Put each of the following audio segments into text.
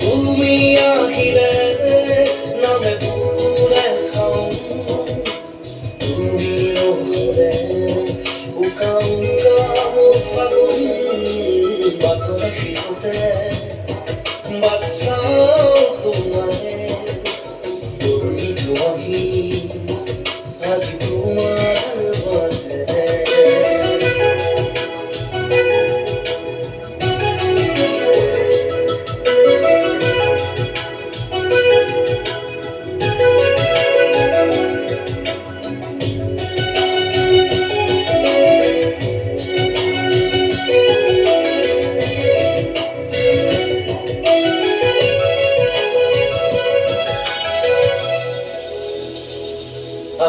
তুমি আহিলে নামে পুকুরে খাও, তুমি নহলে উকা উকা মোৰ ফাগুন বাটৰে শিশুতে বাট চাওঁ তোমাৰে দৌৰি যোৱাহি আজি তোমাৰ বাটেৰে।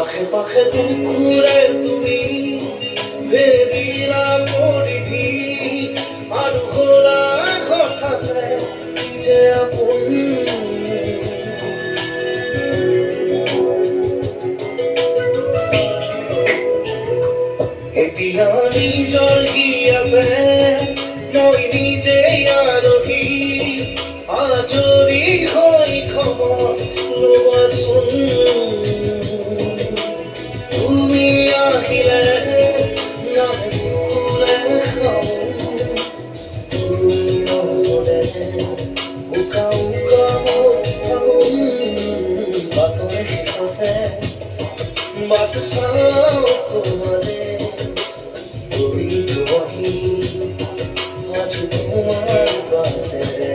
আশে পাশে দুকুৰে তুমি বেদিলা পৰিধি আৰু ঘোৰা কথাতে যে আপোন এতিয়া নিজৰ হিয়াতে মই নিজে আৰহী আজৰি হৈ খবৰ ল'বাচোন। তুমি আহিলে নামে পুকুৰে খাওঁ, তুমি নহলে উকা উকা মোৰ ফাগুন বাটৰে শেষতে বাট চাওঁ তোমাৰে দৌৰি যোৱাহি আজি তোমাৰ বাটেৰে।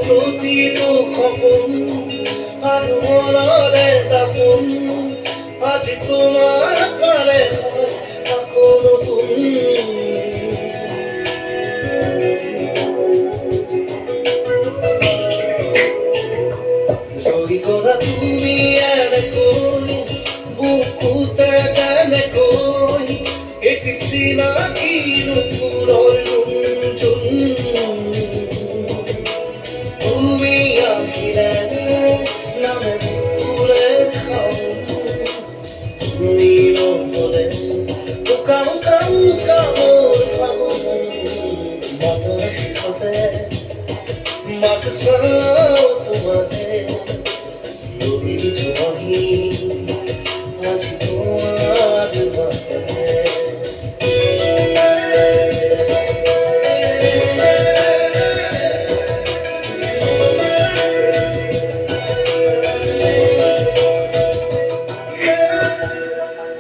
প্ৰতিটো সপোন আৰু মনৰে দাপোন আজি তোমাৰ পাৰে হয় আকৌ নতুন। ৰৈ গলা তুমি এনেকৈ বুকুতে যেনেকৈ এটি চিনাকি নুপুৰৰ ৰুণজুন। তুমি আহিলে নামে পুকুৰে খাওঁ, তুমি নহলে উকা উকা উকা মোৰ ফাগুন বাটৰে শেষতে বাট চাওঁ তোমাৰে দৌৰি যোৱা।